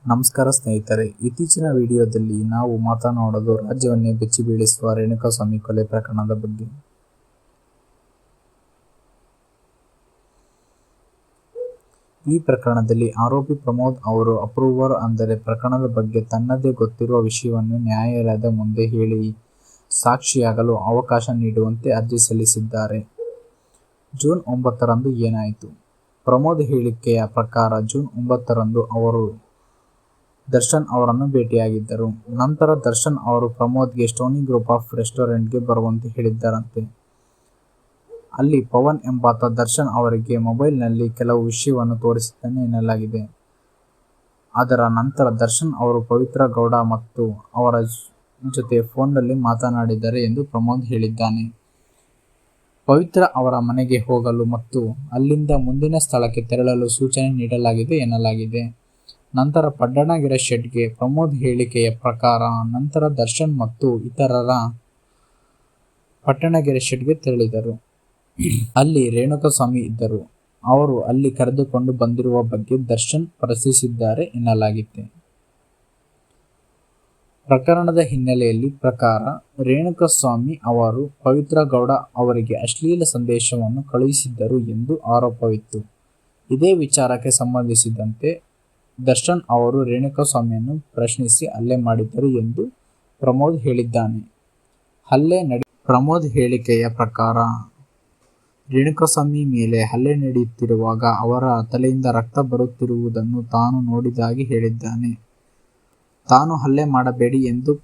ನಮಸ್ಕಾರ ಸ್ನೇಹಿತರೆ, ಇತ್ತೀಚಿನ ವಿಡಿಯೋದಲ್ಲಿ ನಾವು ಮಾತನಾಡೋದು ರಾಜ್ಯವನ್ನೇ ಬೆಚ್ಚಿ ಬೀಳಿಸುವ ರೇಣುಕಾಸ್ವಾಮಿ ಕೊಲೆ ಪ್ರಕರಣದ ಬಗ್ಗೆ. ಈ ಪ್ರಕರಣದಲ್ಲಿ ಆರೋಪಿ ಪ್ರಮೋದ್ ಅವರು ಅಪ್ರೂವರ್ ಅಂದರೆ ಪ್ರಕರಣದ ಬಗ್ಗೆ ತನ್ನದೇ ಗೊತ್ತಿರುವ ವಿಷಯವನ್ನು ನ್ಯಾಯಾಲಯದ ಮುಂದೆ ಹೇಳಿ ಸಾಕ್ಷಿಯಾಗಲು ಅವಕಾಶ ನೀಡುವಂತೆ ಅರ್ಜಿ ಸಲ್ಲಿಸಿದ್ದಾರೆ. ಜೂನ್ 9ರಂದು ಏನಾಯಿತು? ಪ್ರಮೋದ್ ಹೇಳಿಕೆಯ ಪ್ರಕಾರ ಜೂನ್ 9ರಂದು ಅವರು ದರ್ಶನ್ ಅವರನ್ನು ಭೇಟಿಯಾಗಿದ್ದರು. ನಂತರ ದರ್ಶನ್ ಅವರು ಪ್ರಮೋದ್ಗೆ ಸ್ಟೋನಿ ಗ್ರೂಪ್ ಆಫ್ ರೆಸ್ಟೋರೆಂಟ್ಗೆ ಬರುವಂತೆ ಹೇಳಿದ್ದರಂತೆ. ಅಲ್ಲಿ ಪವನ್ ಎಂಬಾತ ದರ್ಶನ್ ಅವರಿಗೆ ಮೊಬೈಲ್ನಲ್ಲಿ ಕೆಲವು ವಿಷಯವನ್ನು ತೋರಿಸಿದ್ದಾನೆ ಎನ್ನಲಾಗಿದೆ. ಅದರ ನಂತರ ದರ್ಶನ್ ಅವರು ಪವಿತ್ರ ಗೌಡ ಮತ್ತು ಅವರ ಜೊತೆ ಫೋನ್ನಲ್ಲಿ ಮಾತನಾಡಿದ್ದಾರೆ ಎಂದು ಪ್ರಮೋದ್ ಹೇಳಿದ್ದಾನೆ. ಪವಿತ್ರ ಅವರ ಮನೆಗೆ ಹೋಗಲು ಮತ್ತು ಅಲ್ಲಿಂದ ಮುಂದಿನ ಸ್ಥಳಕ್ಕೆ ತೆರಳಲು ಸೂಚನೆ ನೀಡಲಾಗಿದೆ ಎನ್ನಲಾಗಿದೆ. ನಂತರ ಪಡ್ಡಣಗೆರೆ ಶೆಡ್ಗೆ ಪ್ರಮೋದ್ ಹೇಳಿಕೆಯ ಪ್ರಕಾರ ನಂತರ ದರ್ಶನ್ ಮತ್ತು ಇತರರ ಪಟ್ಟಣಗೆರೆ ಶೆಡ್ಗೆ ತೆರಳಿದರು. ಅಲ್ಲಿ ರೇಣುಕಾಸ್ವಾಮಿ ಇದ್ದರು. ಅವರು ಅಲ್ಲಿ ಕರೆದುಕೊಂಡು ಬಂದಿರುವ ಬಗ್ಗೆ ದರ್ಶನ್ ಪ್ರಶ್ನಿಸಿದ್ದಾರೆ ಎನ್ನಲಾಗಿದೆ. ಪ್ರಕರಣದ ಹಿನ್ನೆಲೆಯಲ್ಲಿ ಪ್ರಕಾರ ರೇಣುಕಾಸ್ವಾಮಿ ಅವರು ಪವಿತ್ರ ಗೌಡ ಅವರಿಗೆ ಅಶ್ಲೀಲ ಸಂದೇಶವನ್ನು ಕಳುಹಿಸಿದ್ದರು ಎಂದು ಆರೋಪವಿತ್ತು. ಇದೇ ವಿಚಾರಕ್ಕೆ ಸಂಬಂಧಿಸಿದಂತೆ ದರ್ಶನ್ ಅವರು ರೇಣುಕಾಸ್ವಾಮಿಯನ್ನು ಪ್ರಶ್ನಿಸಿ ಹಲ್ಲೆ ಮಾಡಿದ್ದರು ಎಂದು ಪ್ರಮೋದ್ ಹೇಳಿದ್ದಾನೆ. ಪ್ರಮೋದ್ ಹೇಳಿಕೆಯ ಪ್ರಕಾರ ರೇಣುಕಾಸ್ವಾಮಿ ಮೇಲೆ ಹಲ್ಲೆ ನಡೆಯುತ್ತಿರುವಾಗ ಅವರ ತಲೆಯಿಂದ ರಕ್ತ ಬರುತ್ತಿರುವುದನ್ನು ತಾನು ನೋಡಿದಾಗಿ ಹೇಳಿದ್ದಾನೆ. ತಾನು ಹಲ್ಲೆ ಮಾಡಬೇಡಿ ಎಂದು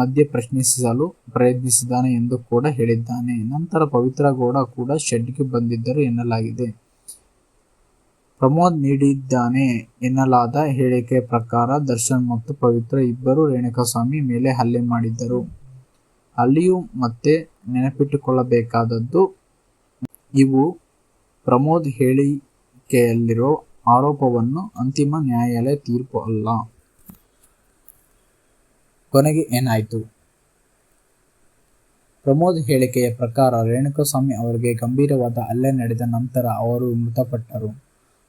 ಮಧ್ಯೆ ಪ್ರಶ್ನಿಸಲು ಪ್ರಯತ್ನಿಸಿದ್ದಾನೆ ಎಂದು ಕೂಡ ಹೇಳಿದ್ದಾನೆ. ನಂತರ ಪವಿತ್ರ ಗೌಡ ಕೂಡ ಶೆಡ್ಗೆ ಬಂದಿದ್ದರು ಎನ್ನಲಾಗಿದೆ. ಪ್ರಮೋದ್ ನೀಡಿದ್ದಾನೆ ಎನ್ನಲಾದ ಹೇಳಿಕೆಯ ಪ್ರಕಾರ ದರ್ಶನ್ ಮತ್ತು ಪವಿತ್ರ ಇಬ್ಬರು ರೇಣುಕಾಸ್ವಾಮಿ ಮೇಲೆ ಹಲ್ಲೆ ಮಾಡಿದ್ದರು. ಅಲ್ಲಿಯೂ ಮತ್ತೆ ನೆನಪಿಟ್ಟುಕೊಳ್ಳಬೇಕಾದದ್ದು, ಇವು ಪ್ರಮೋದ್ ಹೇಳಿಕೆಯಲ್ಲಿರೋ ಆರೋಪವನ್ನು ಅಂತಿಮ ನ್ಯಾಯಾಲಯ ತೀರ್ಪು ಅಲ್ಲ. ಕೊನೆಗೆ ಏನಾಯ್ತು? ಪ್ರಮೋದ್ ಹೇಳಿಕೆಯ ಪ್ರಕಾರ ರೇಣುಕಾಸ್ವಾಮಿ ಅವರಿಗೆ ಗಂಭೀರವಾದ ಹಲ್ಲೆ ನಡೆದ ನಂತರ ಅವರು ಮೃತಪಟ್ಟರು.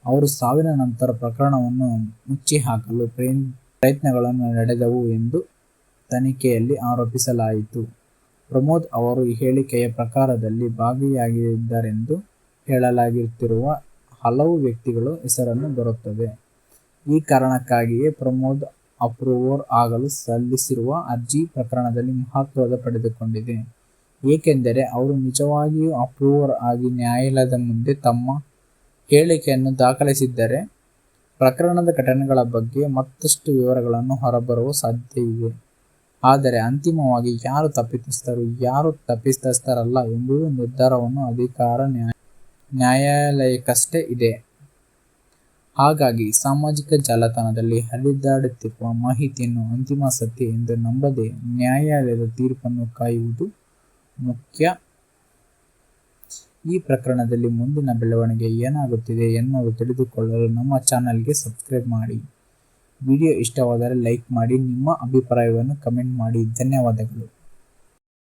ಅವರ ಸಾವಿನ ನಂತರ ಪ್ರಕರಣವನ್ನು ಮುಚ್ಚಿಹಾಕಲು ಪ್ರಯತ್ನಗಳು ನಡೆದವು ಎಂದು ತನಿಖೆಯಲ್ಲಿ ಆರೋಪಿಸಲಾಯಿತು. ಪ್ರಮೋದ್ ಅವರು ಹೇಳಿಕೆಯ ಪ್ರಕಾರದಲ್ಲಿ ಭಾಗಿಯಾಗಿದ್ದರೆಂದು ಹೇಳಲಾಗುತ್ತಿರುವ ಹಲವು ವ್ಯಕ್ತಿಗಳ ಹೆಸರು ಬರುತ್ತದೆ. ಈ ಕಾರಣಕ್ಕಾಗಿಯೇ ಪ್ರಮೋದ್ ಅಪ್ರೂವರ್ ಆಗಲು ಸಲ್ಲಿಸಿರುವ ಅರ್ಜಿ ಪ್ರಕರಣದಲ್ಲಿ ಮಹತ್ವ ಪಡೆದುಕೊಂಡಿದೆ. ಏಕೆಂದರೆ ಅವರು ನಿಜವಾಗಿಯೂ ಅಪ್ರೂವರ್ ಆಗಿ ನ್ಯಾಯಾಲಯದ ಮುಂದೆ ತಮ್ಮ ಹೇಳಿಕೆಯನ್ನು ದಾಖಲಿಸಿದ್ದರೆ ಪ್ರಕರಣದ ಘಟನೆಗಳ ಬಗ್ಗೆ ಮತ್ತಷ್ಟು ವಿವರಗಳು ಹೊರಬರುವ ಸಾಧ್ಯತೆ ಇದೆ. ಆದರೆ ಅಂತಿಮವಾಗಿ ಯಾರು ತಪ್ಪಿತಸ್ಥರು, ಯಾರು ತಪ್ಪಿತಸ್ಥರಲ್ಲ ಎಂಬುದು ನಿರ್ಧಾರವನ್ನು ಅಧಿಕಾರ ನ್ಯಾಯಾಲಯಕ್ಕಷ್ಟೇ ಇದೆ. ಹಾಗಾಗಿ ಸಾಮಾಜಿಕ ಜಾಲತಾಣದಲ್ಲಿ ಹರಿದಾಡುತ್ತಿರುವ ಮಾಹಿತಿಯನ್ನು ಅಂತಿಮ ಸತ್ಯ ಎಂದು ನಂಬದೆ ನ್ಯಾಯಾಲಯದ ತೀರ್ಪನ್ನು ಕಾಯುವುದು ಮುಖ್ಯ. ಈ ಪ್ರಕರಣದಲ್ಲಿ ಮುಂದಿನ ಬೆಳವಣಿಗೆ ಏನಾಗುತ್ತಿದೆ ಎನ್ನುವುದು ತಿಳಿದುಕೊಳ್ಳಲು ನಮ್ಮ ಚಾನೆಲ್ಗೆ ಸಬ್ಸ್ಕ್ರೈಬ್ ಮಾಡಿ. ವಿಡಿಯೋ ಇಷ್ಟವಾದರೆ ಲೈಕ್ ಮಾಡಿ, ನಿಮ್ಮ ಅಭಿಪ್ರಾಯವನ್ನು ಕಮೆಂಟ್ ಮಾಡಿ. ಧನ್ಯವಾದಗಳು.